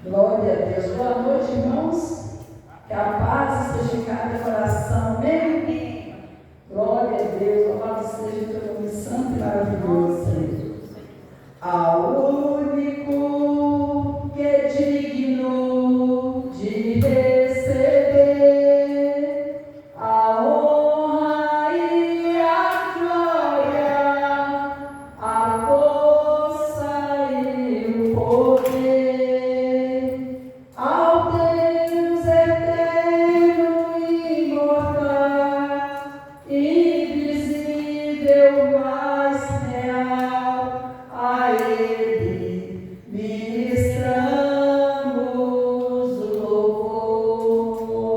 Glória a Deus. Boa noite, irmãos. Que a paz esteja em cada coração. Amém? Glória a Deus. Louvado seja o teu nome santo e maravilhoso, Senhor. Ao único que é digno de receber a honra e a glória, a força e o poder, ao Deus eterno e imortal, invisível, mas real, a Ele ministramos o louvor.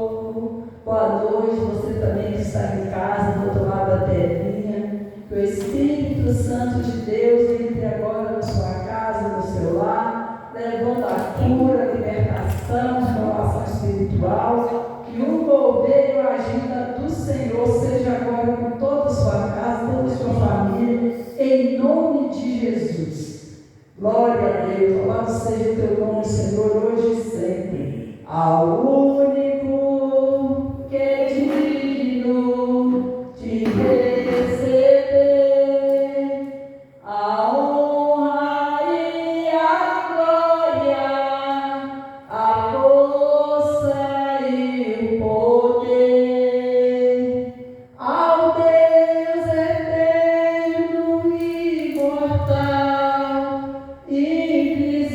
Boa noite, você também que está em casa, do outro lado da telinha. Que o Espírito Santo de Deus entre agora na sua casa, no seu lar, levando a cura, a libertação, a renovação espiritual. Que o mover e a agenda do Senhor seja agora com toda a sua casa, toda a sua família, em nome de Jesus. Glória a Deus, louvado seja o teu nome, Senhor, hoje e sempre. Ao único que é digno de receber a honra e a glória, a força e o poder, ao Deus eterno e imortal, invisível,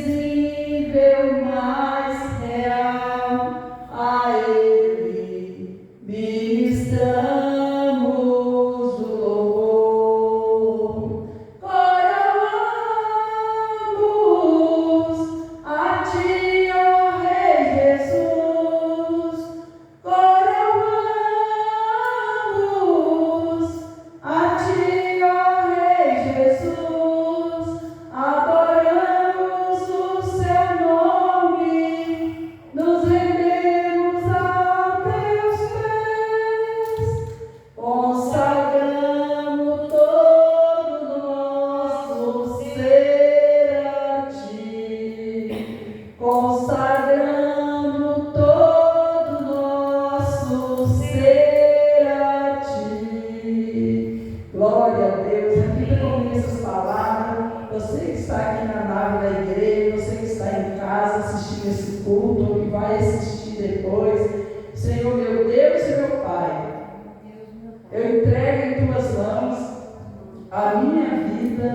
mas real, a Ele ministramos o louvor. Coroamos a Ti, ó Rei Jesus. Coroamos a Ti, ó Rei Jesus. Adoramos o Seu nome, nos rendemos aos Teus pés, consagramos todo nosso ser a Ti, consagrando todo nosso ser a Ti. Glória a Deus. Repita comigo essas palavras. Você que está aqui na nave da igreja, você que está em casa assistindo esse culto, ou que vai assistir depois. Senhor, meu Deus e meu Pai, eu entrego em Tuas mãos a minha vida,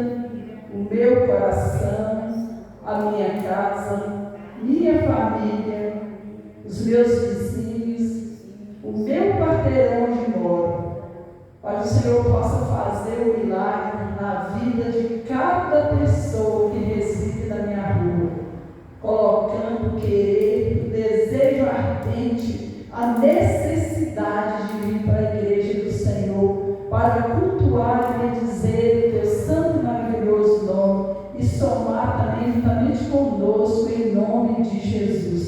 o meu coração, a minha casa, minha família, os meus vizinhos, o meu quarteirão de moro, para que o Senhor possa fazer o milagre na vida de cada pessoa que reside na minha rua, colocando o querer, o desejo ardente, a necessidade de vir para a igreja do Senhor, para cultuar e bendizer o Teu santo e maravilhoso nome e somar também juntamente conosco em nome de Jesus.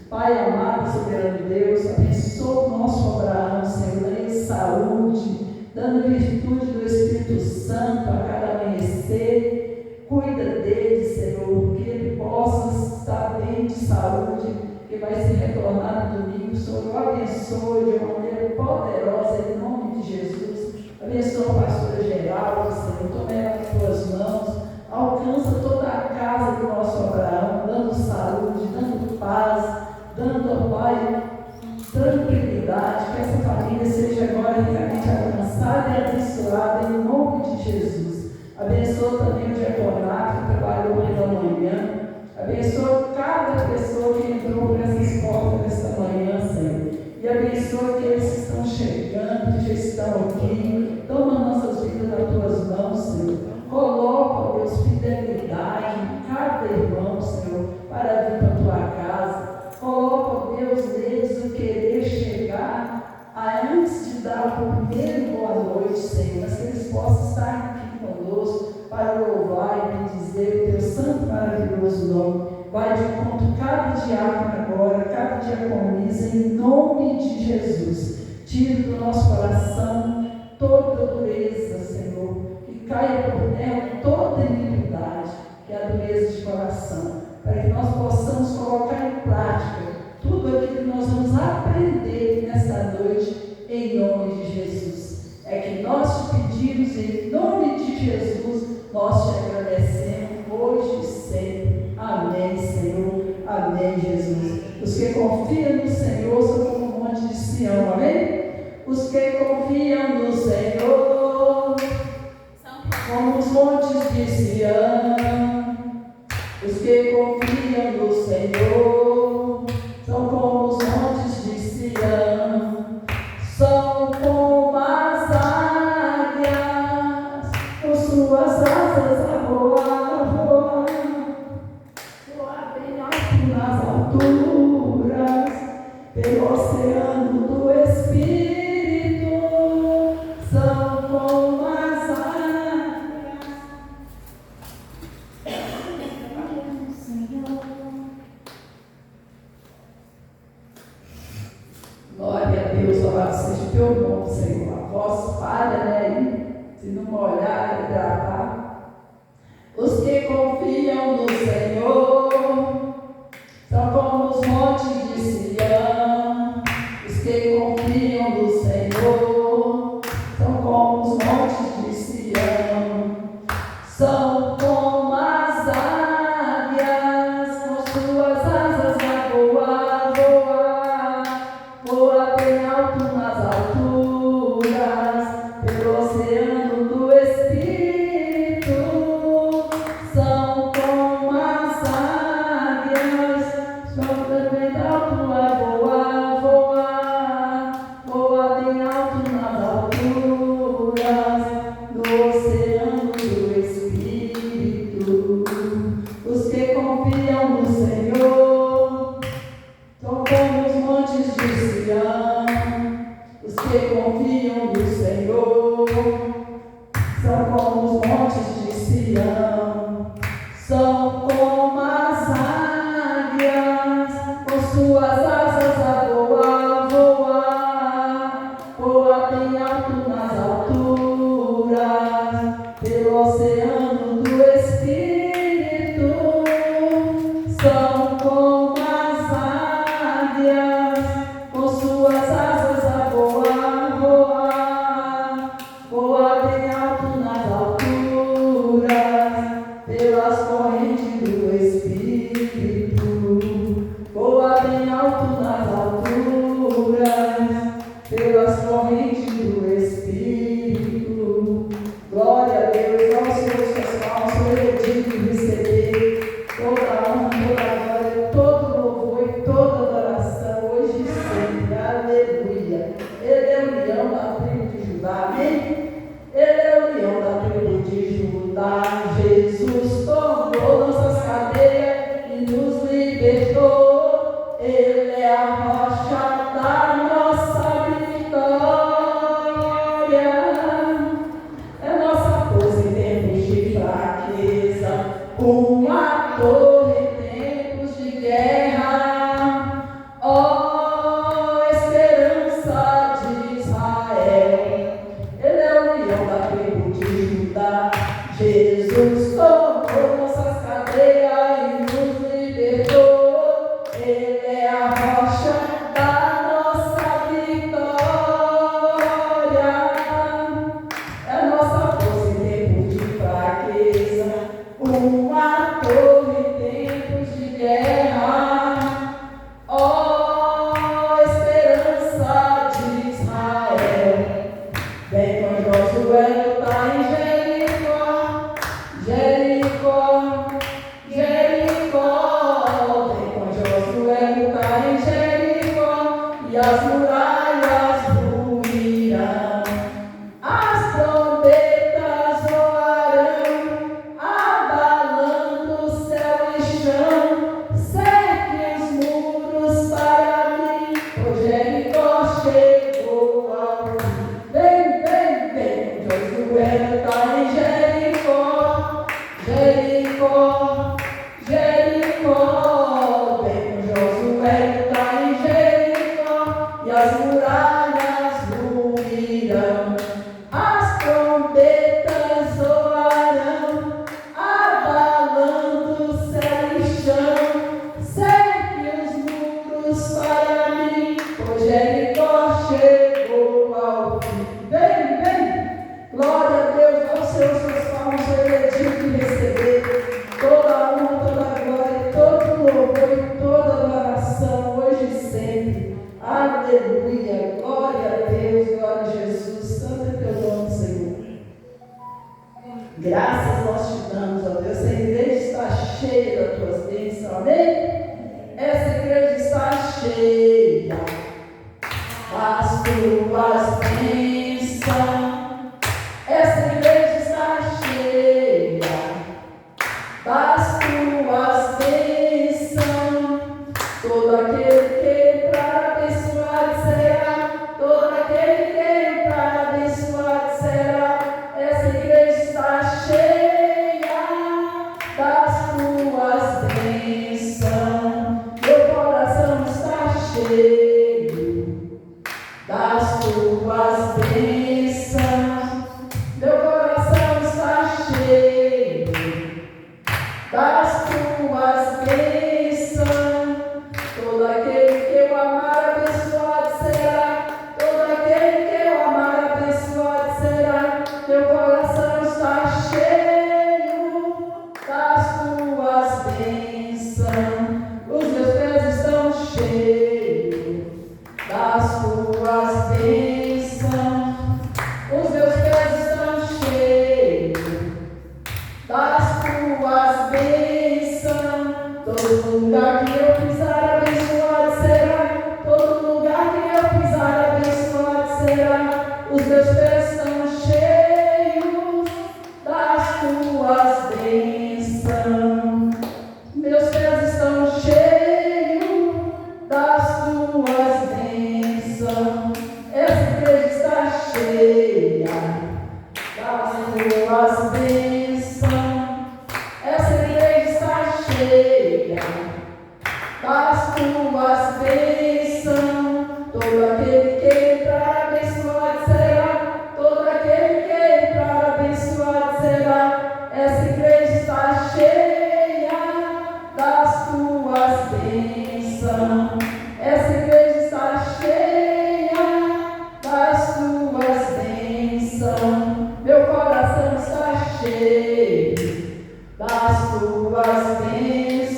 Pai amado, soberano Deus, abençoa o nosso Abraão, Senhor, dando saúde, dando virtude do Espírito Santo a cada amanhecer. Cuida dele, Senhor, que ele possa estar bem de saúde, que vai se retornar no domingo. Senhor, eu abençoe de uma maneira poderosa em nome de Jesus. Abençoa a pastora Geralda, Senhor, toma ela nas tuas mãos, alcança toda a casa do nosso Abraão, dando saúde, dando paz, dando ao Pai tranquilidade, que essa família seja agora ricamente alcançada e abençoada em nome de Jesus. Abençoa também o diaconato que trabalhou pela manhã. Abençoa cada pessoa que entrou por essas portas nesta manhã, Senhor. E abençoa aqueles que estão chegando, que já estão aqui. Toma nossas vidas nas tuas mãos, Senhor. Coloca, ó Deus, fidelidade em cada irmão, Senhor, para vir para a tua casa. Coloca, ó Deus, neles o querer chegar antes de dar o primeiro boa noite, Senhor, mas que eles possam estar aqui conosco para louvar e bendizer o Teu santo e maravilhoso nome. Vai de encontro cada diácono agora, cada diaconisa, em nome de Jesus. Tira do nosso coração toda dureza, Senhor, que caia por terra toda iniquidade, que é a dureza de coração. para que nós possamos colocar em prática tudo aquilo que nós vamos aprender nesta noite, em nome de Jesus. É que nós te pedimos, em nome de Jesus, nós te agradecemos hoje e sempre. Amém, Senhor. Amém, Jesus. Os que confiam no Senhor são como o monte de Sião. Amém? Os que confiam no Senhor são como os montes de Sião. Os que confiam no Senhor são como os montes de Sião. São como as águias, com suas asas a voar, voar, voar bem alto nas alturas, pelo oceano do Espírito. São como as águias. Glória a Deus, louvado seja o teu nome, Senhor. A voz falha, né? Se não molhar, hidratar. Os que confiam no Senhor são como os montes de Sião. Os que confiam no Senhor são como os montes de Sião. São como as águias, com suas asas a voar, voar, voar bem alto nas alturas, pelo oceano do Espírito. São como as águias, são bem alto a voar, voar, voar bem alto nas alturas, no oceano do Espírito. Os que confiam no Senhor são como os montes de Sião. Os que confiam no Senhor são como os montes de Sião. São como as águias, com suas asas a voar, voar, voar bem alto nas alturas, pelo oceano do Espírito. São como as águias, com suas asas a voar, voar, voar bem alto nas alturas, pelas correntes do Espírito. Voar bem alto nas alturas, pelas correntes do Espírito. Glória a Deus, ao Senhor, suas palmas, Senhor, é digno de receber toda a honra, toda a glória, todo louvor e toda adoração, hoje e sempre. Aleluia. Ele é o leão da tribo de Judá, amém? Ele é o leão da tribo de Judá. Jesus tomou nossas cadeias e nos libertou. Ele é a rocha da nossa vitória. É nossa força em tempos de fraqueza, uma torre em tempos de guerra. Ó, esperança de Israel, ele é o leão da tribo de Judá. Jesus tomou nossas cadeias e nos libertou. Ele é a rocha da nossa vitória. É nossa força em tempos de fraqueza, uma torre em tempos de guerra. Amém? Essa igreja está cheia das tuas bênçãos. Essa igreja está cheia das tuas bênçãos. Todo aquele que entrar abençoado será. Todo aquele que entrar abençoado será. Essa igreja está cheia das tuas bênçãos. Meu coração está cheio das tuas bênçãos. Meu coração está cheio das tuas bênçãos. Todo aquele que eu amar abençoado será. Todo aquele que eu amar abençoado será. Meu coração está cheio das tuas bênçãos. Os meus pés estão cheios das tuas bênçãos. Os meus pés estão cheios das tuas bênçãos. Todo lugar que eu pisar abençoado será. Todo lugar que eu pisar abençoado será. Os meus pés estão cheios das tuas bênçãos. Meus pés estão cheios das tuas bênçãos. Essa igreja está cheia das tuas bênçãos. Essa igreja está cheia das tuas bênçãos. Todo aquele que entrar abençoado será. Todo aquele que entrar abençoado será. Essa igreja está cheia das tuas bênçãos. Essa igreja está cheia das tuas bênçãos. Meu coração está cheio das tuas bênçãos.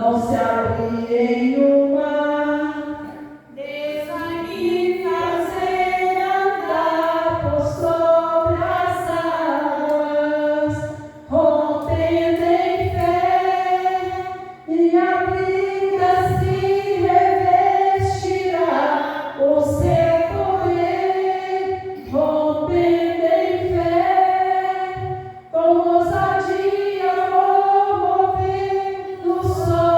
não se abrir em um mar, Deus vai me fazer andar por sobre as águas, rompendo em fé, e a vida se revestirá o seu poder, rompendo em fé, com ousadia vou mover no sobrenatural.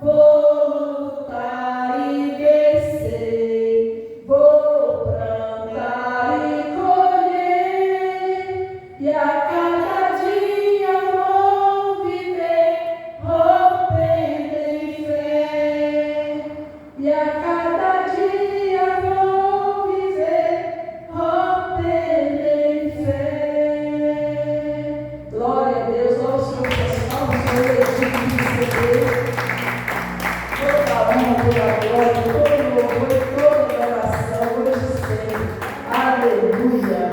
Voltar e descer, vou plantar e colher, e a cada dia vou viver, rompendo em fé, e a cada dia vou viver, rompendo em fé. Glória a Deus, glória ao Senhor, pessoal, o Senhor legítimo de receber toda a honra, toda a glória, todo o louvor e toda a adoração, hoje e sempre. Aleluia.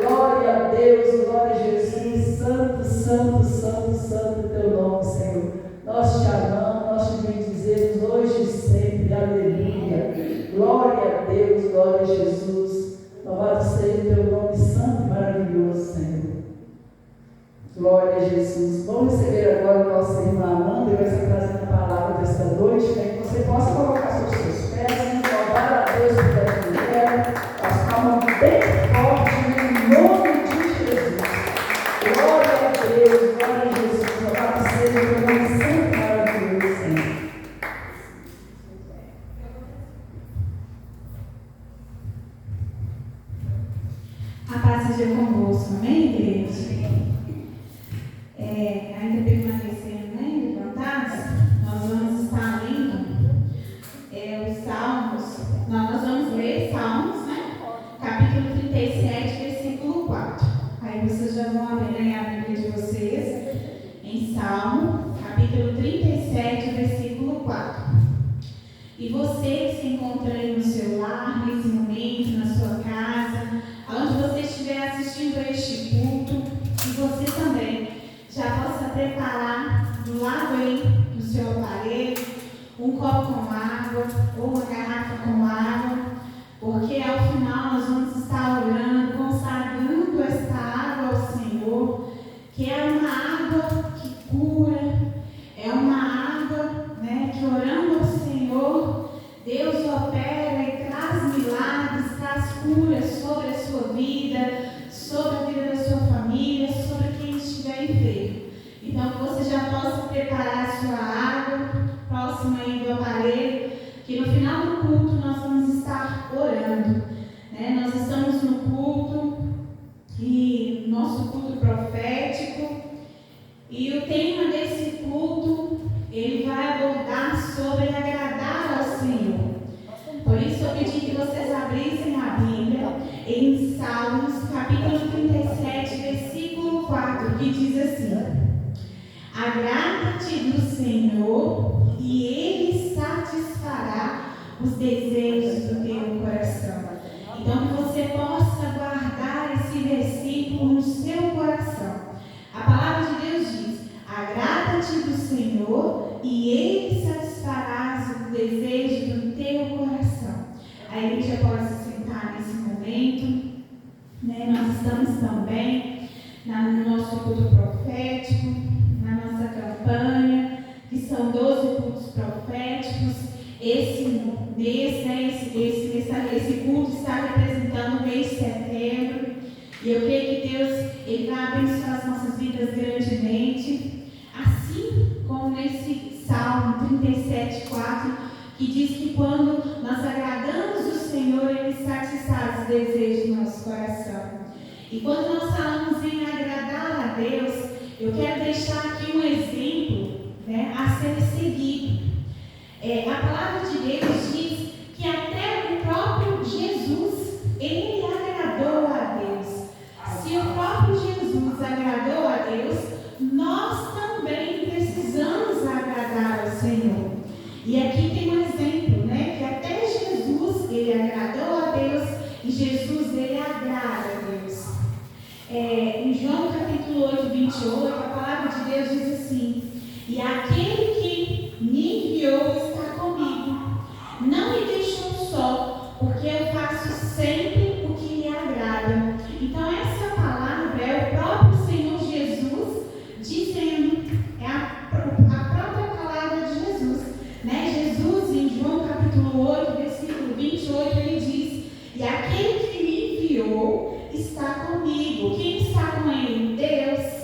Glória a Deus, glória a Jesus. Santo, santo, santo, santo teu nome, Senhor. Nós te amamos, nós te bendizemos hoje e sempre. Aleluia. Glória a Deus, glória a Jesus. Louvado seja o teu nome santo e maravilhoso, Senhor. Glória a Jesus. Vamos receber agora o nosso irmão Amanda, que vai estar trazendo a palavra desta noite, para que você possa colocar sobre os seus pés, louvar a Deus por essa mulher, as palmas bem fortes, em nome de Jesus. Glória a Deus, glória a Jesus. Louvado seja o teu nome santo e maravilhoso, Senhor. A paz seja convosco, amém, igreja? Ainda permanecendo, né, levantados, nós vamos estar lendo os Salmos, nós vamos ler Salmos, né, capítulo 37, versículo 4. Aí vocês já vão abrir a Bíblia de vocês em Salmo, capítulo 37, versículo 4. E você que se encontra aí no seu lar, nesse momento, na sua casa, onde você estiver assistindo a este culto, e você também já possa preparar do lado aí do seu aparelho um copo com água ou uma garrafa com água, porque ao final nós vamos estar orando, consagrando esta água ao Senhor, que é uma água que cura, é uma água, né, que orando ao Senhor, Deus opera e traz milagres, traz curas sobre a sua vida, sobre a vida da sua família, sobre quem estiver enfermo. Então, que você já possa preparar a sua água, próxima aí do aparelho, que no final do culto nós vamos estar orando, né? Nós estamos no culto, e nosso culto profético, e o tema desse culto, ele vai abordar sobre agradar ao Senhor. Por isso eu pedi que vocês abrissem a Bíblia em Salmos, capítulo 37, versículo 4, que diz assim: agrada-te do Senhor, e Ele satisfará os desejos do teu coração. Então, que você possa guardar esse versículo no seu coração. A palavra de Deus diz: agrada-te do Senhor, e Ele satisfará os desejos do teu coração. A igreja pode se sentar nesse momento, né? Nós estamos também no nosso culto profético, na nossa campanha, que são 12 cultos proféticos. Esse culto está representando o mês de setembro, e eu creio que Deus ele vai abençoar as nossas vidas grandemente, assim como nesse Salmo 37:4, que diz que quando nós agradamos o Senhor, Ele satisfaz os desejos do nosso coração. E quando nós falamos em agradar a Deus, eu quero deixar aqui um exemplo, né, a ser seguido. A palavra de Deus diz que até o próprio Jesus, ele agradou a Deus. Se o próprio Jesus agradou a Deus, nós também precisamos agradar ao Senhor. E aqui tem um exemplo, né, que até Jesus, ele agradou a Deus, e Jesus, ele agrada a Deus. Em João capítulo 8, 28, 28, a palavra de Deus diz assim: e aquele que me enviou está comigo, não me deixou só, porque eu faço sempre o que lhe agrada. Então essa palavra é o próprio Senhor Jesus dizendo, é a própria palavra de Jesus, né? Jesus, em João capítulo 8, versículo 28, ele diz: e aquele que me enviou está comigo. Quem está com ele? Deus.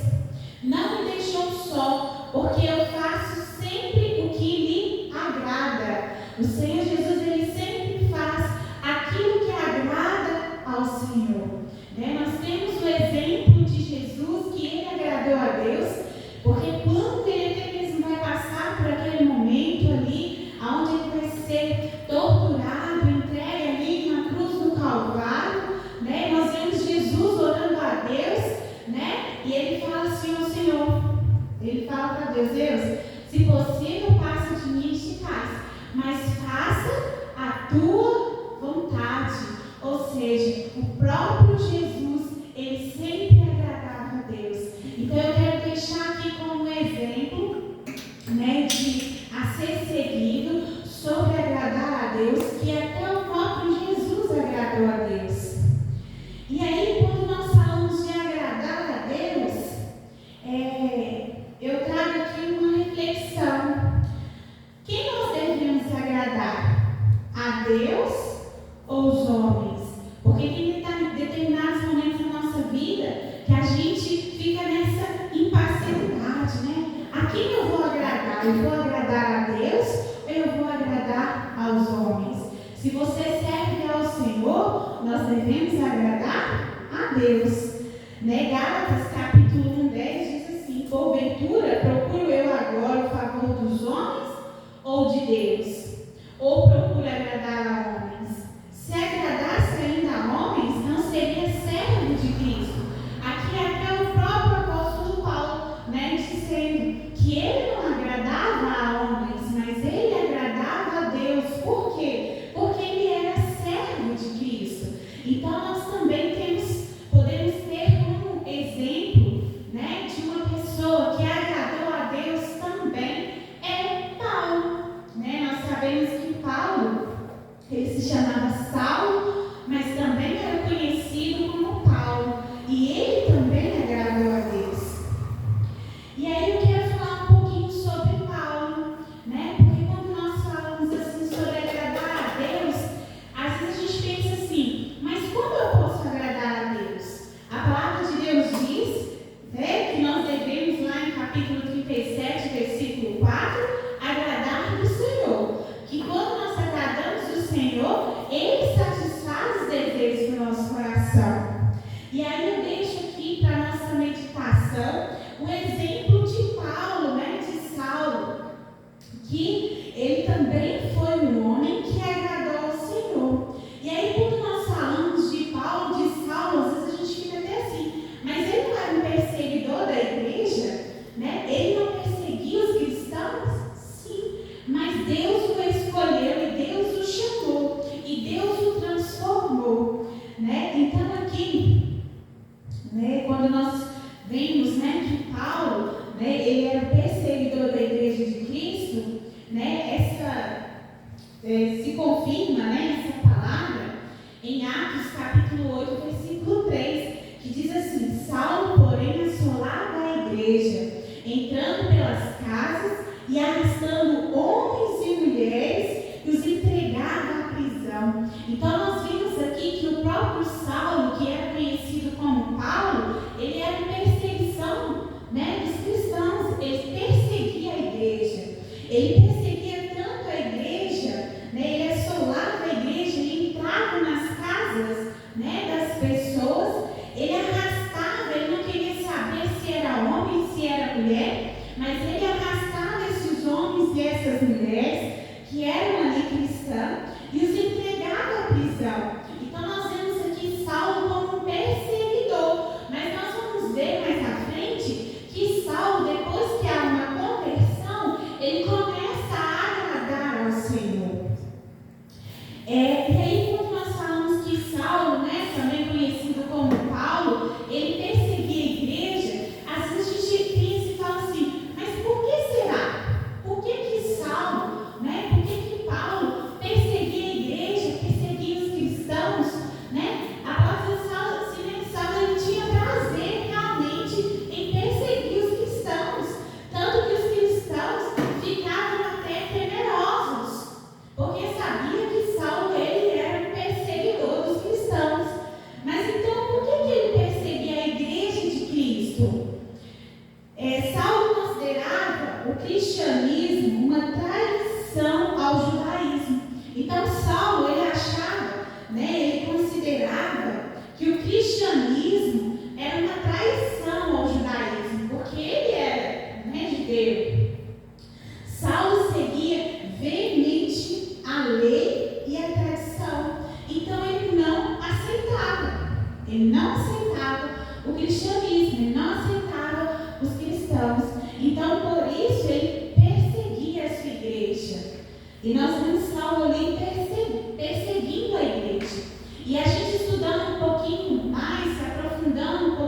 Não me deixou só, porque eu faço sempre o que lhe agrada. O Senhor Jesus, ele sempre faz aquilo que agrada ao Senhor, né? Nós temos o exemplo de Jesus, que ele agradou a Deus, porque quando ele até mesmo vai passar por aquele momento ali, onde ele vai ser torturado, entregue ali na cruz do Calvário, né? Nós vemos Jesus orando a Deus, né? E ele fala assim ao Senhor, ele fala para Deus: Deus, se possível, passa de mim este cálice, mas faça a tua vontade. Ou seja, o próprio Jesus, ele sempre agradava a Deus. Então eu quero deixar aqui como um exemplo, né, a ser seguido sobre agradar a Deus, que até o próprio Jesus agradou a Deus. E aí, quando nós falamos de agradar a Deus, eu trago aqui uma reflexão. Quem nós devemos agradar? A Deus ou os homens? Porque tem determinados momentos na nossa vida que a gente fica nessa impaciência, né? A quem eu vou agradar? Eu vou agradar a Deus ou eu vou agradar aos homens? Se você serve ao Senhor, nós devemos agradar a Deus, né? Gálatas capítulo 1:10 diz assim: porventura procuro eu agora o favor dos homens ou de Deus? Ou procuro agradar a homens? Se agradasse ainda a homens, não seria servo de Cristo. Aqui até o próprio apóstolo Paulo, né, dizendo que ele não agradava a homens, mas ele agradava a Deus. Por quê? Porque ele era servo de Cristo. Então nós também podemos ter como exemplo, né, de uma pessoa que agradou a Deus também, é Paulo, né? Nós sabemos que Paulo, ele se chamava Saulo, mas também era conhecido como Paulo, e ele também agradou a Deus. E aí eu quero falar um pouquinho sobre Paulo, né? Porque quando nós falamos assim sobre agradar a Deus, às vezes a gente pensa assim: mas como eu posso agradar a Deus? A palavra de Deus diz, né, que nós devemos, lá em capítulo 37, versículo 4, agradar do Senhor. Que quando nós agradamos do Senhor, Ele satisfaz os desejos do nosso coração. E aí eu deixo aqui para a nossa meditação o exemplo de Paulo, né, de Saulo, que ele também foi um homem que agradou ao Senhor. E aí quando nós falamos de Paulo, de Saulo, às vezes a gente fica até assim: mas ele não era um perseguidor da igreja, né? Ele não perseguia os cristãos? Sim, mas Deus o escolheu e Deus o chamou e Deus o transformou, né? Então aqui, né, quando nós vemos, né, que Paulo, né, ele era o perseguidor da igreja de Cristo, né? Se confirma, né, essa palavra em Atos capítulo 8, versículo 3, que diz assim: Saulo, porém, assolava a igreja, entrando pelas casas e arrastando homens e mulheres, e os entregava à prisão. Então nós vimos aqui que o próprio Saulo, que era conhecido como Paulo, ele era em perseguição, né, dos cristãos. Ele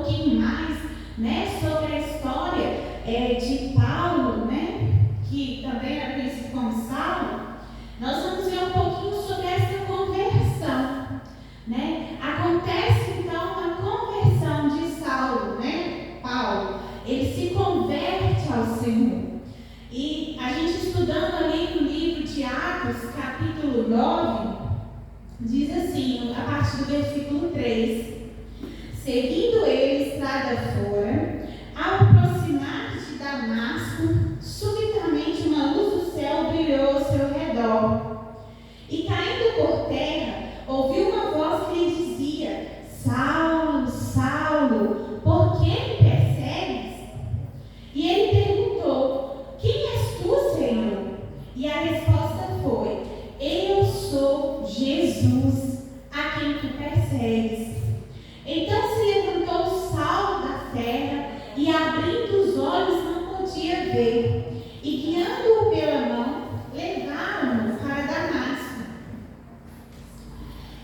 pouquinho mais, né, sobre a história de Paulo, né, que também era conhecido como Saulo, nós vamos ver um pouquinho sobre essa conversão, né? Acontece então a conversão de Saulo, né? Paulo, ele se converte ao Senhor. E a gente estudando ali no livro de Atos, capítulo 9, diz assim, a partir do versículo 3: seguindo ele estrada fora, ao aproximar-se de Damasco, subitamente uma luz do céu brilhou ao seu redor. E caindo por terra, ouviu uma voz que lhe dizia: Saulo, Saulo, por que me persegues? E ele perguntou: quem és tu, Senhor? E a resposta foi: eu sou Jesus, a quem tu persegues. Então se levantou Saulo da terra e, abrindo os olhos, não podia ver. E guiando-o pela mão, levaram-no para Damasco.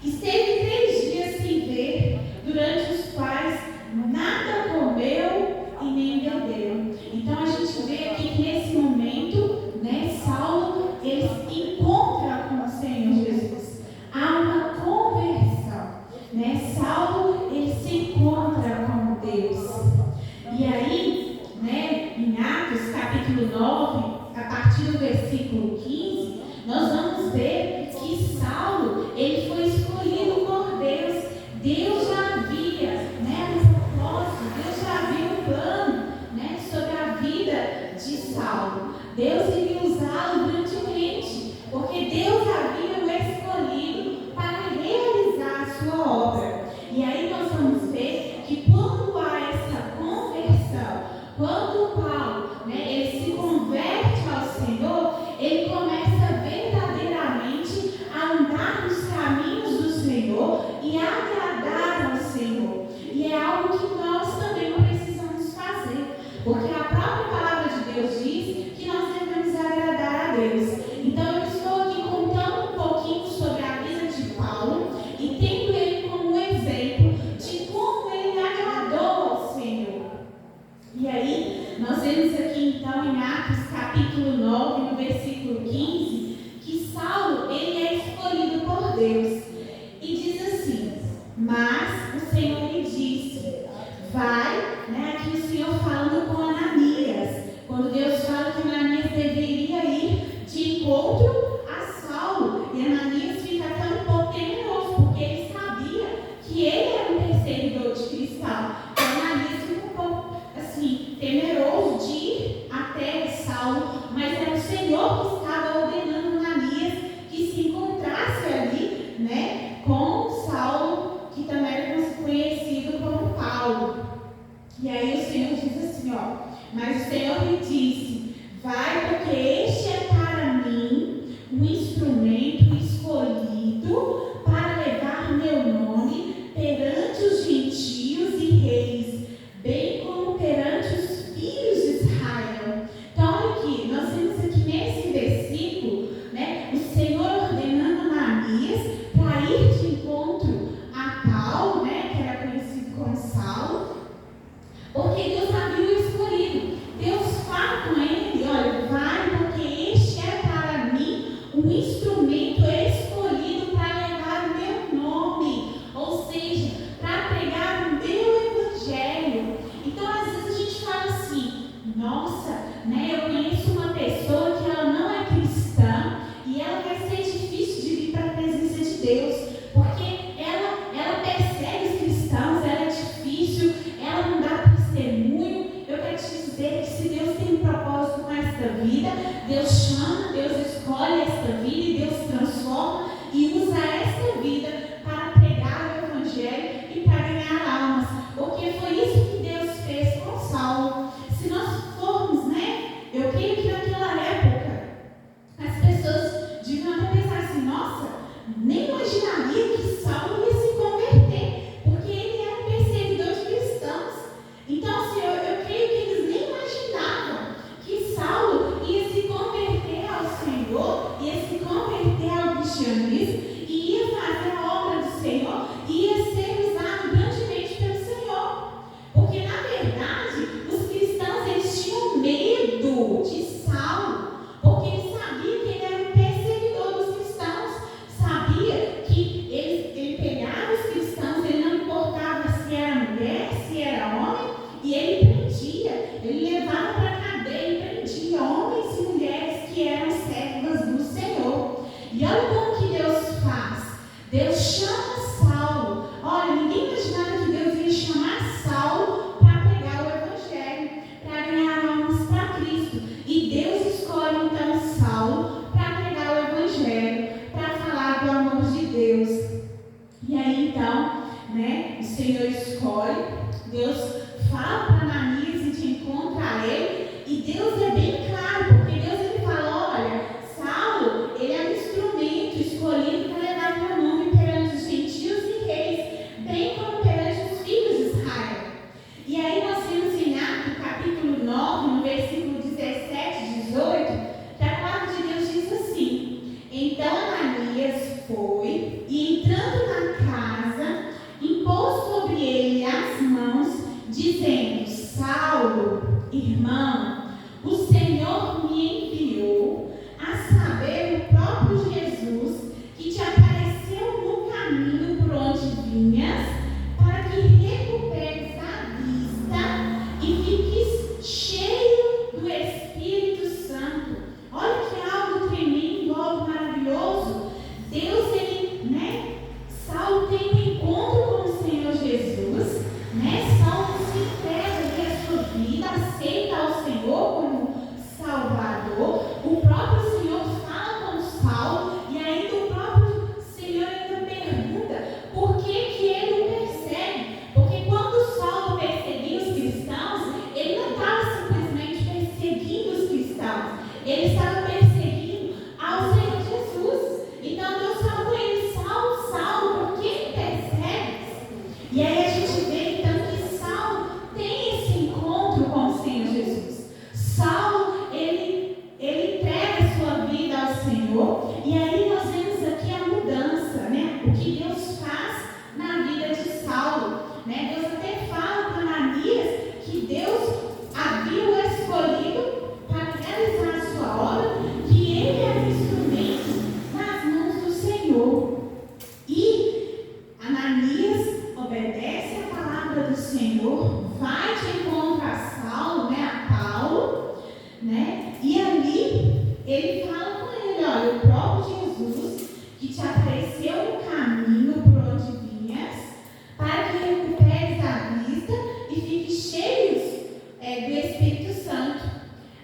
Esteve 3 dias sem ver, durante os quais nada comeu e nem bebeu. Então a gente vê aqui que nesse momento, né, Saulo, ele encontra com o Senhor Jesus. Há uma conversão, né? Saulo, ele se encontra com Deus. E aí, né, em Atos capítulo 9, a partir do versículo 15, nós vamos ver que Saulo, ele foi escolhido por Deus. Deus já havia, né, um propósito, Deus já havia um plano, né, sobre a vida de Saulo. Deus iria usá-lo grandemente, porque Deus havia o escolhido para realizar a sua obra. E aí nós vamos ver que quando há essa conversão, quando Paulo, né, ele se converte ao Senhor, ele começa verdadeiramente a andar nos caminhos do Senhor e agradar ao Senhor. E é algo que nós também precisamos fazer, porque a própria palavra de Deus diz que nós devemos agradar a Deus. Então eu estou aqui contando um pouquinho sobre a vida de Paulo e tendo ele como exemplo de como ele agradou ao Senhor. E aí nós vemos aqui então em Atos capítulo 9, no versículo 15, que Saulo, ele é escolhido por Deus. E diz assim: mas o Senhor lhe disse, vai, né, aqui o Senhor falando com Ananias, quando Deus fala que Ananias deveria ir de encontro a Saulo, e Ananias fica até um pouco temeroso, porque ele sabia que ele era um perseguidor de cristão. Então Ananias fica um pouco assim, temeroso de ir até Saulo, mas era o Senhor que estava ordenando Ananias que se encontrasse ali, né, com Saulo, que também era conhecido como Paulo. E aí o Senhor diz assim, mas o Senhor lhe disse, vai, porque este é para mim um instrumento escolhido para levar meu nome perante os gentios e reis, bem como perante os filhos de Israel. Então olha aqui, nós vemos aqui nesse versículo, né, o Senhor ordenando Ananias para ir de encontro a Paulo, né, que era conhecido como Saulo, porque Deus havia o escolhido. Deus fala com ele, olha, vai, porque este é para mim um instrumento escolhido para levar o meu nome, ou seja, para pregar o meu evangelho. Então às vezes a gente fala assim, nossa, né, eu conheço uma pessoa que ela não é cristã e ela vai ser difícil de vir para a presença de Deus, porque ela persegue os cristãos, ela é difícil, ela não dá testemunho, Deus fala para Ananias e te encontra a ele, e Deus é bem claro, porque Deus ele fala: olha, Saulo, ele é um instrumento escolhido para levar meu nome perante os gentios e reis, bem como perante os filhos de Israel. E aí nós temos em Atos, capítulo 9, no versículo 17 e 18, que a palavra de Deus diz assim: então Ananias foi, e entrando na casa, impôs sobre ele as mãos, dizendo: Saulo, irmão, o Senhor me enviou, a saber, o próprio Jesus, que te apareceu no caminho por onde vinhas, para que recuperes a vista e fiques cheio do Espírito Santo. Olha que algo tremendo, algo maravilhoso. Deus, Saulo tem um encontro com o Senhor Jesus, Saulo se entrega a sua vida, aceita ao Senhor como Salvador. O próprio Senhor fala com Saulo, e ainda o próprio Senhor ainda pergunta por que ele o persegue. Porque quando Saulo perseguia os cristãos, ele não estava simplesmente perseguindo os cristãos, ele estava perseguindo ao Senhor Jesus. Então Deus fala com ele: Saulo, Saulo, por que me persegues? E aí a gente vê então que Saulo tem esse encontro com o Senhor Jesus. Saulo, ele entrega a sua vida ao Senhor, e aí nós vemos aqui a mudança, o que Deus faz na vida de Saulo. Deus até fala para Ananias que Deus havia o escolhido para realizar a sua obra, que ele era um instrumento nas mãos do Senhor. E Ananias obedece a palavra do Senhor, vai de encontro a Saulo, a Paulo, e ali ele fala com ele: olha, o próprio Jesus que te apareceu no caminho por onde vinhas, para que recuperes a vista e fiques cheios do Espírito Santo.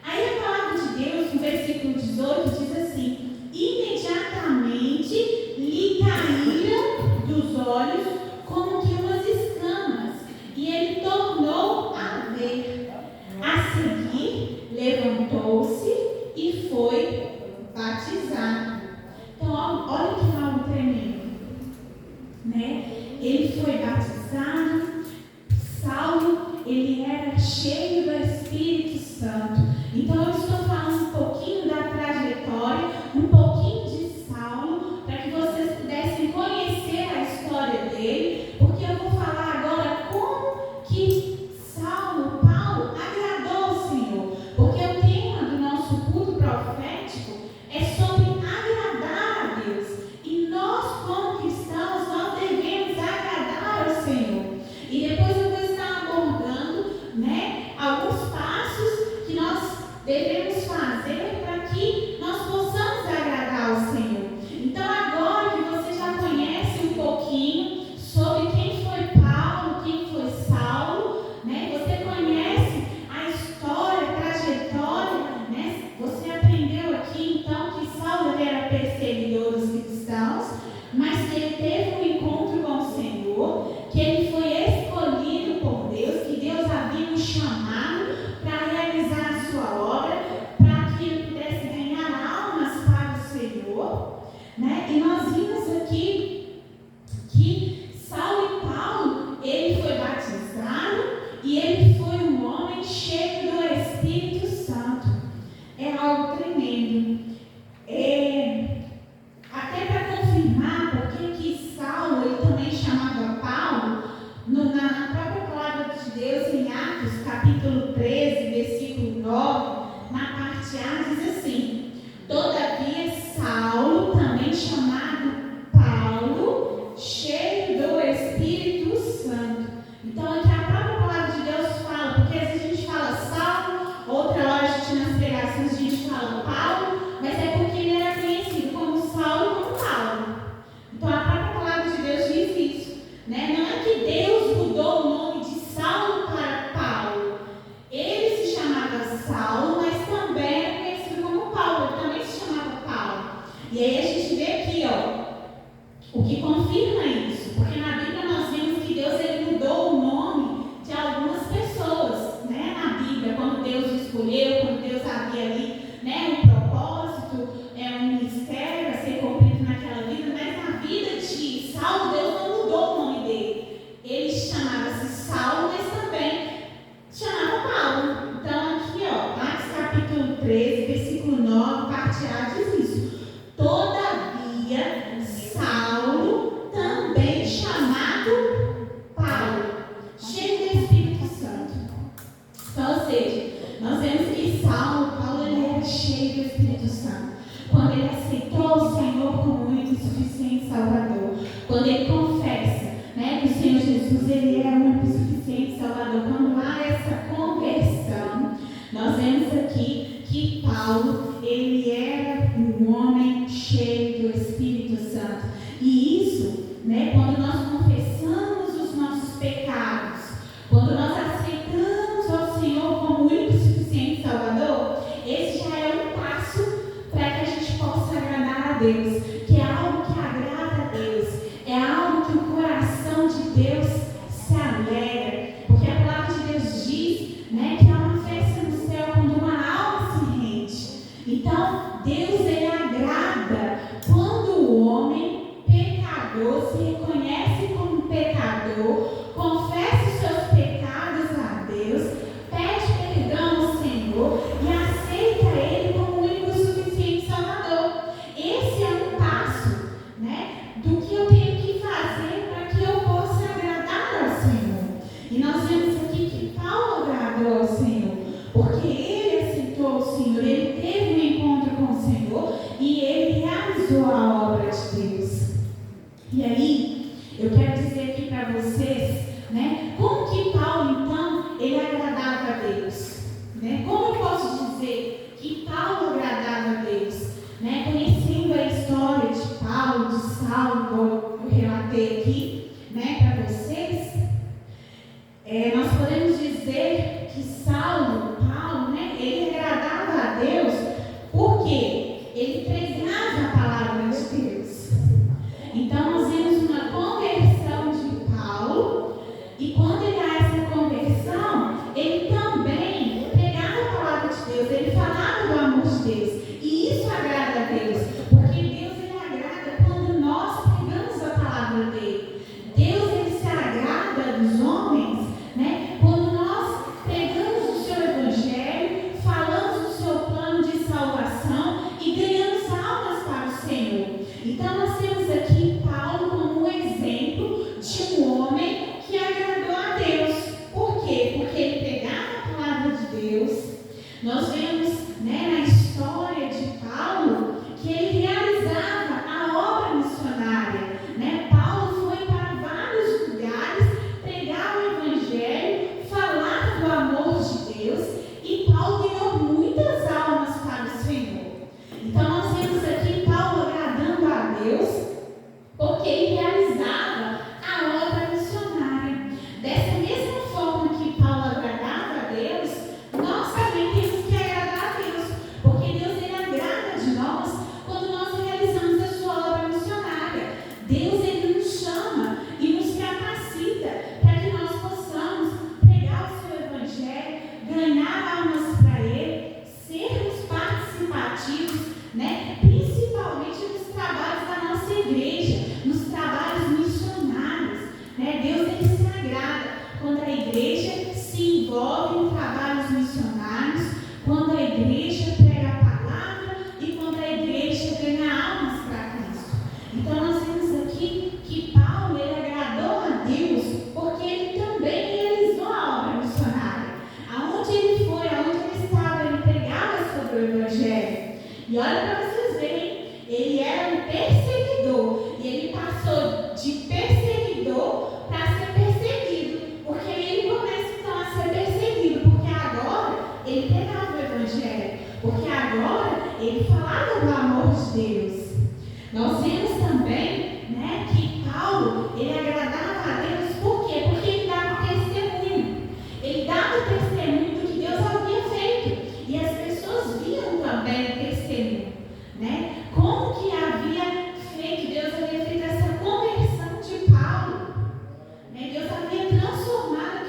Aí a palavra de Deus, no versículo 18, diz assim: imediatamente lhe caíram dos olhos como que umas escamas, e ele tornou a ver. A seguir, levantou-se e foi batizado. Então, olha que algo tremendo, Ele foi batizado. Saulo, ele era cheio do Espírito Santo. Então, eu estou falando um pouquinho da trajetória, um pouquinho de Saulo, para que vocês pudessem conhecer a história dele, porque eu vou falar agora como que Saulo, Paulo, agradou ao Senhor. Porque o tema do nosso culto profético é sobre agradar a Deus. E nós, como cristãos, nós devemos agradar ao Senhor. E depois eu vou estar abordando, Santo. Então, ou seja, nós vemos que Paulo ele era cheio do Espírito Santo. Quando ele aceitou o Senhor como único e suficiente Salvador, quando ele confessa, né, que o Senhor Jesus ele é o único e suficiente Salvador, quando há essa conversão, nós vemos aqui que Paulo ele era um homem cheio do Espírito Santo. E isso, né, quando nós confessamos os nossos pecados, quando nós aceitamos ao Senhor como único e suficiente Salvador, esse já é um passo para que a gente possa agradar a Deus, que é algo que agrada a Deus, é algo que o coração de Deus se alegra, porque a palavra de Deus diz, né, que há uma festa no céu quando uma alma se rende. Então, Deus ele agrada quando o homem pecador se reconhece como pecador, confessa os seus pecados a Deus, pede perdão ao Senhor e aceita Ele como o único e suficiente Salvador. Esse é um passo, né, do que eu tenho que fazer para que eu possa agradar ao Senhor. E nós vemos aqui que Paulo agradou ao Senhor, porque ele aceitou o Senhor, ele teve um encontro com o Senhor e ele realizou a obra de Deus. E aí, eu quero dizer aqui para vocês, né, como que Paulo, então, ele agradava a Deus, né? Como eu posso dizer que Paulo agradava a Deus, né? Conhecendo a história de Paulo, de Saulo, como eu relatei aqui, né, para vocês, nós podemos dizer que Paulo, né, ele agradava a Deus porque ele pregava a palavra de Deus. Então, nós vemos uma conversão de Paulo, e quando ele há essa conversão, ele também pregava a palavra de Deus, ele falava do amor de Deus, e isso agrada a Deus, porque Deus ele agrada quando nós pregamos a palavra dele. Deus ele se agrada dos homens, né, quando nós pregamos o seu evangelho, falamos do seu plano de salvação e ganhamos almas para o Senhor. Então, nós temos aqui Paulo como um exemplo de um homem que agradou a Deus. Por quê? Porque ele pregava a palavra de Deus. Nós vemos, né, na história de Paulo que ele realizava a obra missionária, né? Paulo foi para vários lugares pregar o evangelho, falar do amor de Deus, e Paulo ganhou muitas almas para o Senhor. Então, nós vemos aqui Paulo agradando a Deus, porque ele realizava a obra missionária. Dessa mesma forma que Paulo agradava a Deus, nós também temos que agradar a Deus, porque Deus ele agrada de nós quando nós realizamos a sua obra missionária. Deus ele nos chama e nos capacita para que nós possamos pregar o seu evangelho, ganhar almas para ele, sermos participativos, né, principalmente nos trabalhos da nossa igreja, nos trabalhos missionários, né? Deus ele se agrada quando a igreja se envolve em trabalhos missionários, quando a igreja prega a palavra e quando a igreja ganha almas para Cristo. Então, nós vemos aqui que Paulo ele agradou a Deus porque ele também realizou a obra missionária. Aonde ele foi, aonde ele estava, ele pregava sobre o evangelho. E olha para vocês verem, ele era um perseguidor e ele passou de perseguidor para ser perseguido, porque ele começa então a ser perseguido, porque agora ele pregava o evangelho, porque agora ele falava do amor de Deus. Nós vemos também, né, que Paulo ele agradava a Deus, por quê? Porque ele dava testemunho, ele dava testemunho do que Deus havia feito, e as pessoas viam também o testemunho, né? Como que havia feito, Deus havia feito essa conversão de Paulo, né? Deus havia transformado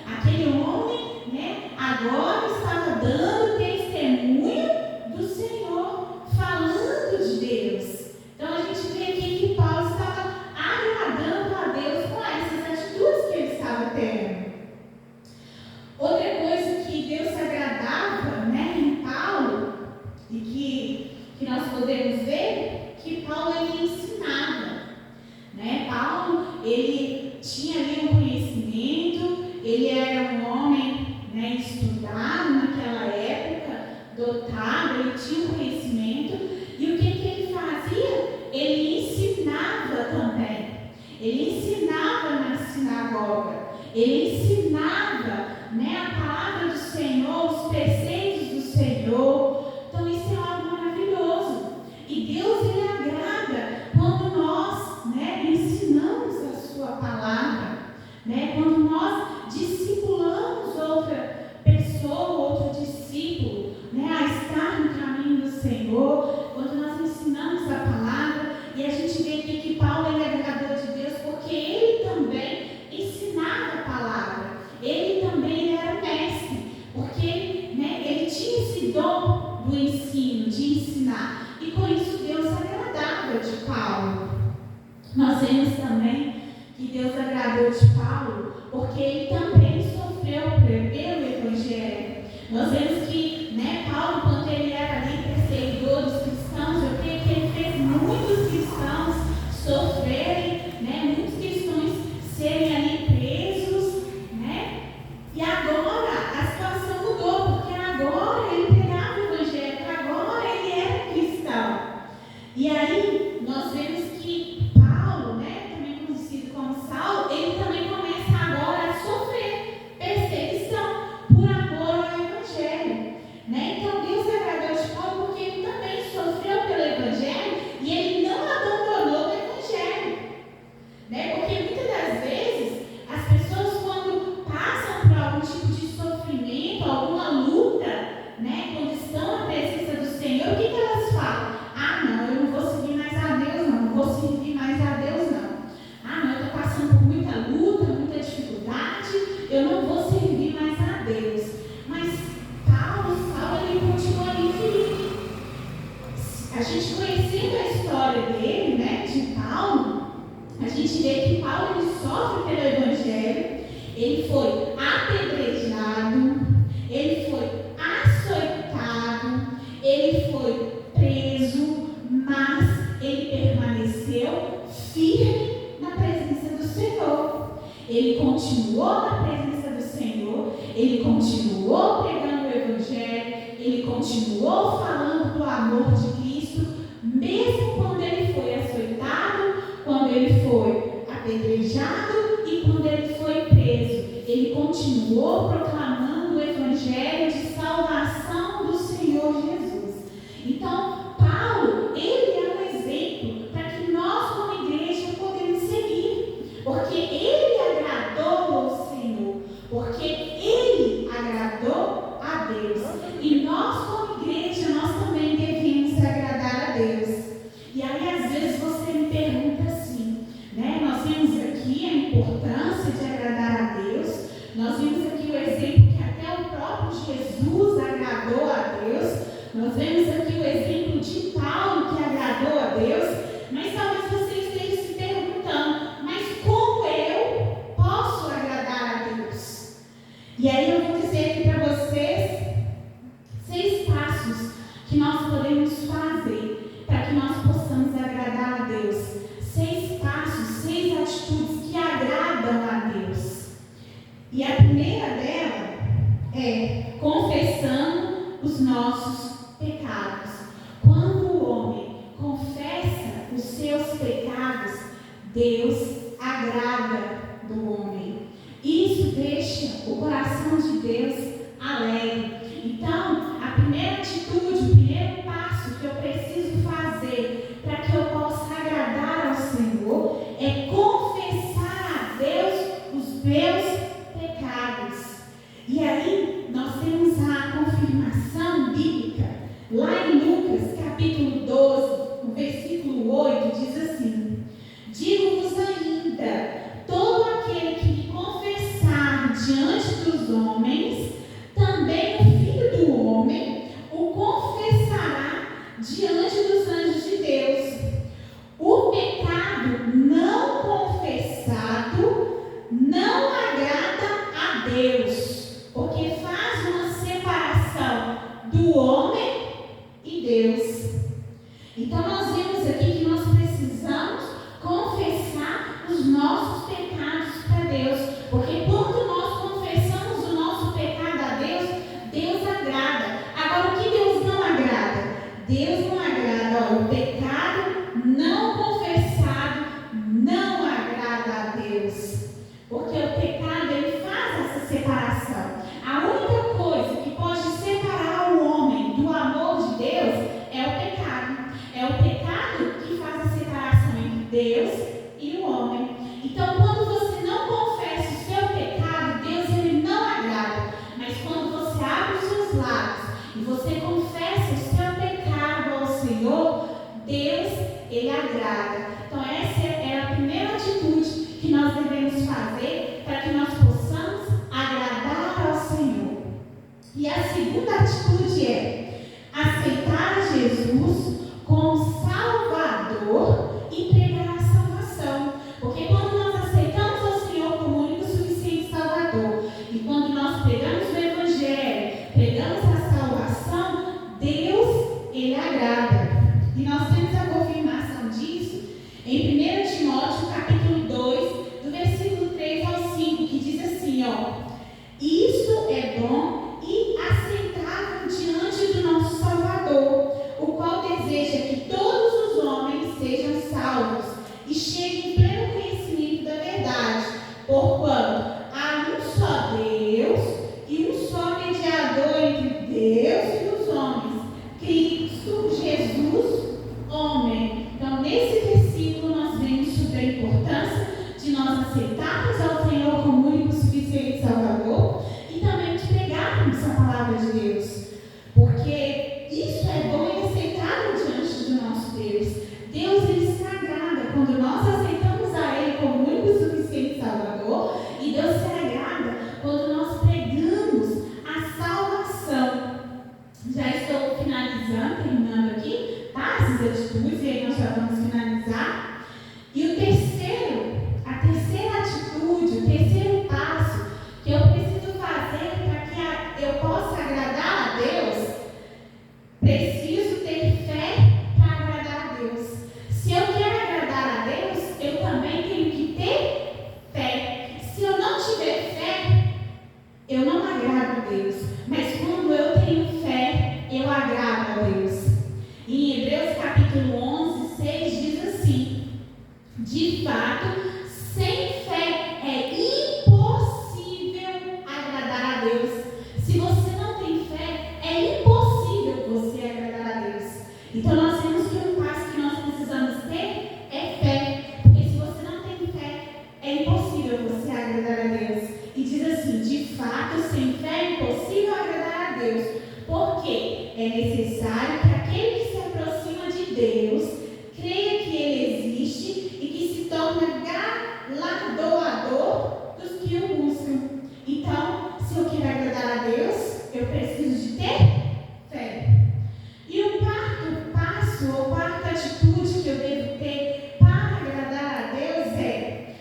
aquele homem, né, agora estava dando testemunho do Senhor, falando de Deus. Então a gente vê aqui que Paulo estava agradando a Deus com essas atitudes que ele estava tendo. Outra coisa que Deus agradava, né, em Paulo, e que nós podemos ver, que Paulo ele ensinava, né? Paulo ele tinha ali um conhecimento, ele era dotado, ele tinha um conhecimento, e o que ele fazia? Ele ensinava também. Ele ensinava na sinagoga, ele ensinava, né, a palavra do Senhor, os preceitos do Senhor. Então isso é algo maravilhoso. E Deus, ele agrada quando nós, né, ensinamos a sua palavra, né, quando nós discipulamos outra pessoa, outro discípulo, né, a estar no caminho do Senhor, quando nós ensinamos a palavra. E a gente vê aqui que Paulo, ele é agradador de Deus porque ele também ensinava a palavra, ele também era mestre, porque, né, ele tinha esse dom do ensino, de ensinar, e com isso Deus agradava de Paulo. Nós vemos também que Deus agradou de Paulo porque ele também sofreu pelo Evangelho. Nós vemos que, né, Paulo, quando ele era ali perseguidor dos cristãos, eu creio que ele fez muitos cristãos sofrerem, né, muitos cristãos serem ali presos, né? E agora a situação mudou, porque agora ele pegava o Evangelho, agora ele era cristão. E aí nós vemos que Paulo, né, também conhecido como Saulo, ele também começa agora a sofrer perseguição por amor ao Evangelho, né? Então Deus agradou de Paulo porque ele também sofreu pelo Evangelho e ele não abandonou o Evangelho, né? Porque muitas das vezes as pessoas, quando passam por algum tipo de sofrimento, alguma luta, né, quando estão na presença do Senhor, o que elas falam? Ah, não, eu não vou seguir mais a Deus, não vou servir mais a Deus, não. Ah, não, eu estou passando por muita luta, muita dificuldade, eu não vou servir mais a Deus. Mas Paulo, ele continua ali firme. A gente conhecendo a história dele, né, de Paulo, a gente vê que Paulo, ele sofre pelo Evangelho, ele foi apedrejado, ele foi açoitado, ele foi preso, mas ele permaneceu firme na presença do Senhor. Ele continuou na presença do Senhor, ele continuou pregando o Evangelho, ele continuou falando do amor de Cristo, mesmo quando ele foi açoitado, quando ele foi apedrejado e quando ele foi preso. Ele continuou proclamando o Evangelho de salvação do Senhor Jesus. Então, Paulo, ele é um exemplo para que nós, como igreja, podemos seguir, porque ele agradou ao Senhor, porque ele agradou a Deus. E nós, como igreja, nós também devemos agradar a Deus. E aí, às vezes, você me pergunta assim, né? Nós vimos aqui a importância de agradar a Deus, nós vimos aqui o exemplo que até o próprio Jesus agradou a Deus, nós vemos aqui o exemplo de Paulo que agradou a Deus, mas talvez você esteja se perguntando, mas como eu posso agradar a Deus? E aí eu vou dizer aqui para vocês 6 passos que nós podemos fazer para que nós possamos agradar a Deus. 6 passos, 6 atitudes que agradam a Deus. E a primeira dela é confessando os nossos pecados. Quando o homem confessa os seus pecados, Deus agrada do homem. Isso deixa o coração de Deus alegre. Então, a primeira atitude, o primeiro passo que eu preciso fazer para que eu possa agradar ao Senhor é confessar a Deus os meus pecados. E aí, nós temos a confirmação bíblica. Lá em Lucas, capítulo 12, no versículo 8, diz assim: digo-vos ainda, todo aquele que me confessar diante dos homens, também o Filho do Homem o confessará diante dos anjos de Deus. O pecado não confessado não agrada a Deus, porque faz uma separação do homem e Deus. Então nós vemos aqui que nós precisamos confessar os nossos pecados para Deus, porque quando nós confessamos o nosso pecado a Deus, Deus agrada. Agora, o que Deus E a segunda atitude é aceitar Jesus como Salvador e pregar a salvação. Porque quando nós aceitamos ao Senhor como único e suficiente Salvador, e quando nós pregamos o Evangelho, pregamos a salvação, Deus, Ele agrada. E nós temos a confirmação disso em 1 Timóteo capítulo 2, do versículo 3 ao 5, que diz assim, isso é bom e aceitável diante do nosso Salvador, o qual deseja que todos os homens sejam salvos e cheguem em pleno conhecimento da verdade, porquanto há um só Deus e um só mediador entre Deus e os homens, Cristo Jesus, homem. Então, nesse versículo, nós vemos sobre a importância de nós aceitarmos ao Senhor como único e suficiente Salvador e também de pregarmos a palavra de Deus, porque isso é bom e aceitável diante do nosso Deus. Deus, Ele se agrada quando nós aceitamos a Ele como único e suficiente Salvador, e Deus se agrada quando nós pregamos a salvação. Já estou finalizando, terminando aqui, tá? Essas atitudes, e aí nós já vamos finalizar. E a terceira atitude, o terceiro passo que eu preciso fazer para que eu possa agradar a Deus, preciso ter fé para agradar a Deus. Se eu quero agradar a Deus, eu também tenho que ter fé. Se eu não tiver fé, eu não agrado a Deus. Mas quando eu tenho fé, eu agrado a Deus. Em Hebreus capítulo 11, 6 diz assim: de fato, sem fé é impossível agradar a Deus. Se você não tem fé, é impossível você agradar a Deus. Então nós temos que um passo que nós precisamos ter é fé. Porque se você não tem fé, é impossível você agradar a Deus. E diz assim: de fato, sem fé é impossível agradar a Deus. Porque é necessário que aquele que se aproxima de Deus creia que Ele existe e que se torna galardoador dos que o buscam. Então, se eu quero agradar a Deus, eu preciso de ter fé. E o quarto passo, ou quarta atitude que eu devo ter para agradar a Deus é: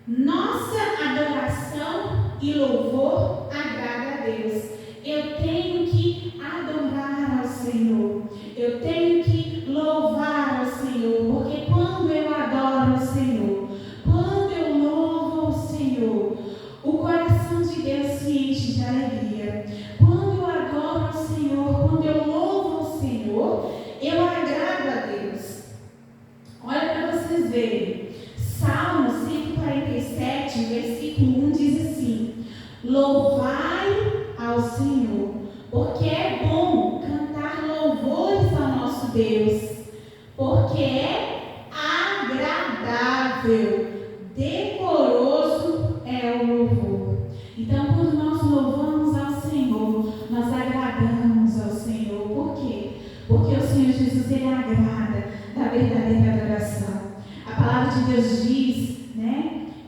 nossa adoração e louvor agrada a Deus. Eu tenho que adorar ao Senhor. Eu tenho que louvar ao Senhor. Porque quando eu adoro ao Senhor, quando eu louvo ao Senhor, o coração de Deus se enche de alegria. Quando eu adoro ao Senhor, quando eu louvo ao Senhor, eu agrado a Deus. Olha para vocês verem. Salmo 147, versículo 1 diz assim: louvai ao Senhor, porque é bom cantar louvores ao nosso Deus, porque é agradável, decoroso é o louvor. Então, quando nós louvamos ao Senhor, nós agradamos ao Senhor. Por quê? Porque o Senhor Jesus, Ele agrada da verdadeira adoração. A palavra de Deus diz,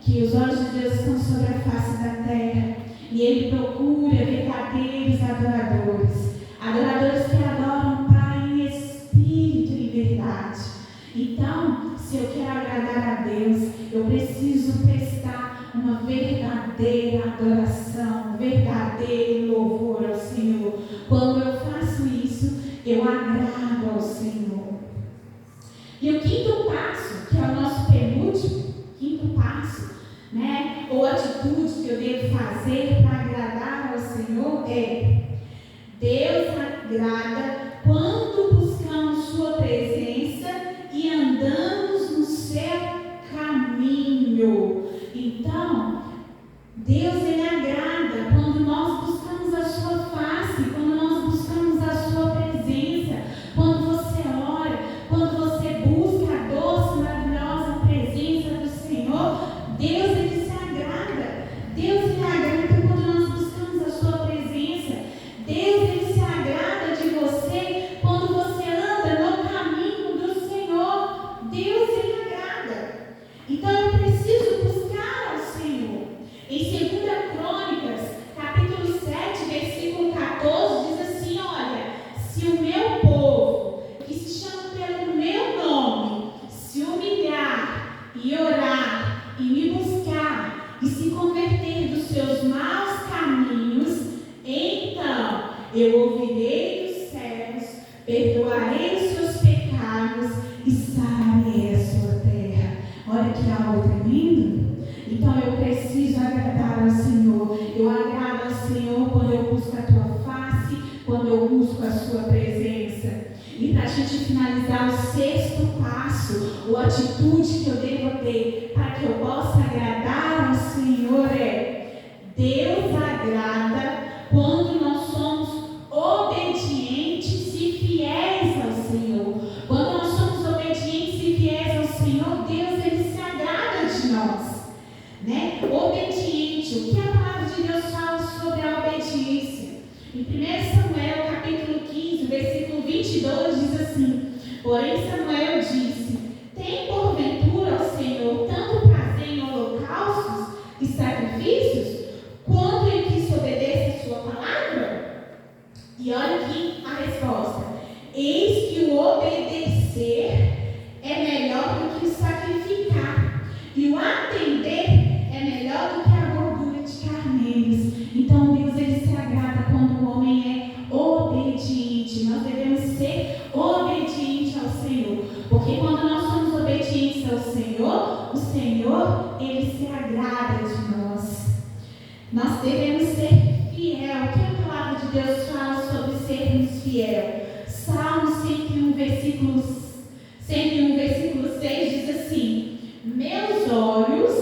que os olhos de Deus estão sobre a face da terra e Ele procura verdadeiros adoradores, adoradores que adoram o Pai em espírito e em verdade. Então, se eu quero agradar a Deus, eu preciso prestar uma verdadeira adoração, um verdadeiro louvor ao Senhor. Quando eu faço isso, eu agrado ao Senhor. E o quinto passo, que é o nosso penúltimo, quinto passo, ou atitude que eu devo fazer para agradar ao Senhor é: Deus agrada quando buscamos Sua presença e andamos no seu caminho. Então, Deus, Ele agrada quando nós buscamos a Sua face, quando nós buscamos a Sua presença, quando você ora, quando você busca a doce, maravilhosa presença do Senhor. Deus, Ele se agrada. Deus, Ele agrada quando nós buscamos a Sua presença. Deus, Ele se agrada de você eu ouvirei dos céus, perdoarei os seus pecados e sararei a sua terra. Olha que algo tremendo. Então eu preciso agradar ao Senhor. Eu agrado ao Senhor quando eu busco a tua face, quando eu busco a sua presença. E para a gente finalizar, o sexto passo, ou atitude que eu devo ter para que eu possa agradar ao Senhor é: Deus agrada quando nós somos obedientes e fiéis ao Senhor. Quando nós somos obedientes e fiéis ao Senhor, Deus ele se agrada de nós, né? Obediente. O que a palavra de Deus fala sobre a obediência? Em 1 Samuel capítulo 15, versículo 22 diz assim: porém Samuel disse: tem porventura ao Senhor tanto prazer em holocaustos e sacrifícios, quanto em que se obedeça a sua palavra? E olha aqui a resposta: eis que o obedecer é melhor do que o sacrificar, e o atender é melhor do que a gordura de carneiros. Então Deus ele se agrada quando o homem é obediente. Nós devemos ser obedientes ao Senhor, porque quando nós somos obedientes ao Senhor, o Senhor ele se agrada de nós. Nós devemos ser fiel. O que a palavra de Deus fala sobre sermos fiel? Salmo 101, versículo 6 diz assim: meus olhos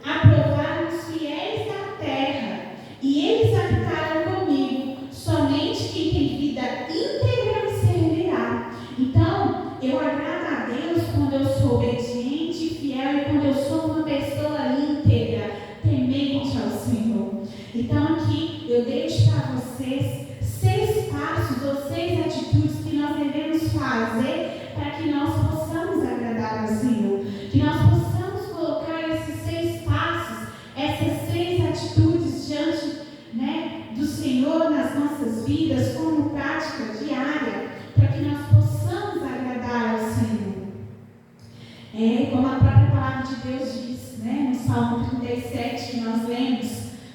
aprovaram os fiéis da terra, e eles habitaram comigo. Somente quem tem vida íntegra me servirá. Então, eu agrado a Deus quando eu sou obediente e fiel, e quando eu sou uma pessoa íntegra, temente ao Senhor. Então, aqui eu deixo para vocês 6 passos ou 6 atitudes que nós devemos fazer para que nós possamos agradar ao Senhor. Que nós possamos colocar esses 6 passos, essas 6 atitudes diante, né, do Senhor nas nossas vidas, como prática diária, para que nós possamos agradar ao Senhor. Como a própria palavra de Deus diz, né, no Salmo 37 que nós lemos,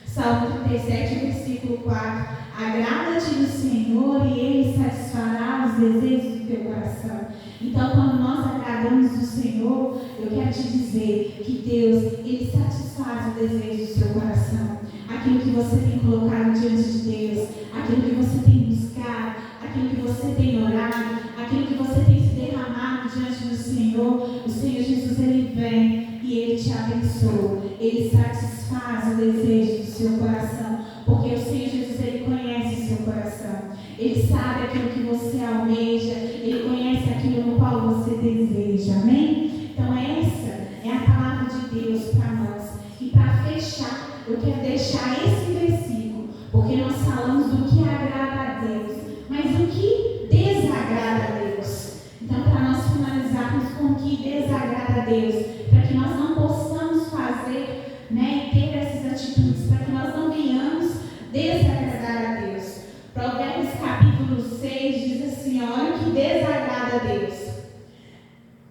Salmo 37, versículo 4: agrada-te do Senhor e Ele satisfará os desejos do teu coração. Então, quando nós agradamos do Senhor, eu quero te dizer que Deus, Ele satisfaz o desejo do seu coração. Aquilo que você tem colocado diante de Deus, aquilo que você tem buscado, aquilo que você tem orado, aquilo que você tem se derramado diante do Senhor, o Senhor Jesus, Ele vem e Ele te abençoa. Ele satisfaz o desejo do seu coração, porque o Senhor Jesus, Ele conhece o seu coração. Ele sabe aquilo que você almeja, Ele conhece aquilo no qual você deseja, amém? Então essa é a palavra de Deus para nós. E para fechar, eu quero deixar esse versículo, porque nós falamos do que agrada a Deus, mas o que desagrada a Deus. Então, para nós finalizarmos com o que desagrada a Deus, para que nós não possamos fazer, né, ter essas atitudes, para que nós não venhamos desagradar a Deus. Provérbios capítulo 6 diz assim: olha o que desagrada a Deus.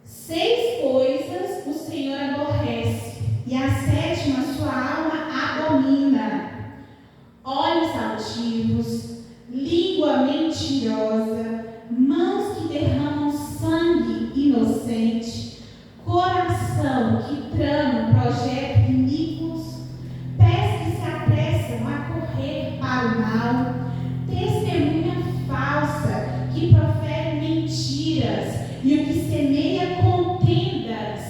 6 coisas o Senhor aborrece, e a 7ª sua alma abomina: olhos altivos, língua mentirosa, mãos que derramam sangue inocente, coração que trama projetos iníquos, pés que se apressam a correr para o mal, testemunha falsa que profere mentiras, e o que semeia contendas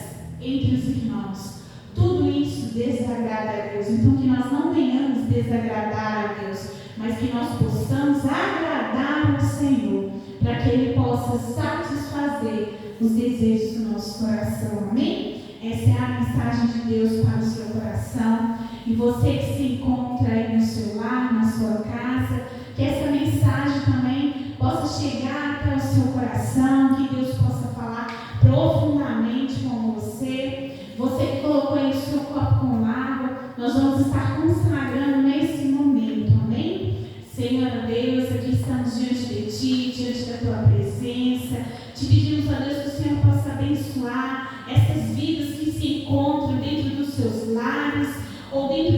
entre os irmãos. Tudo isso desagrada a Deus. Então, que nós não venhamos desagradar a Deus, mas que nós possamos agradar ao Senhor, para que Ele possa satisfazer os desejos do nosso coração. Amém? Essa é a mensagem de Deus para o seu coração. E você que se encontra aí no seu lar, na sua casa, que essa mensagem também possa chegar até o seu coração, que Deus possa falar profundamente com você. Você que colocou aí o seu copo com água, nós vamos estar consagrando nesse momento, amém? Senhor Deus, aqui estamos diante de Ti, diante da Tua presença. Te pedimos, ó Deus, que o Senhor possa abençoar essas vidas que se encontram dentro dos seus lares ou dentro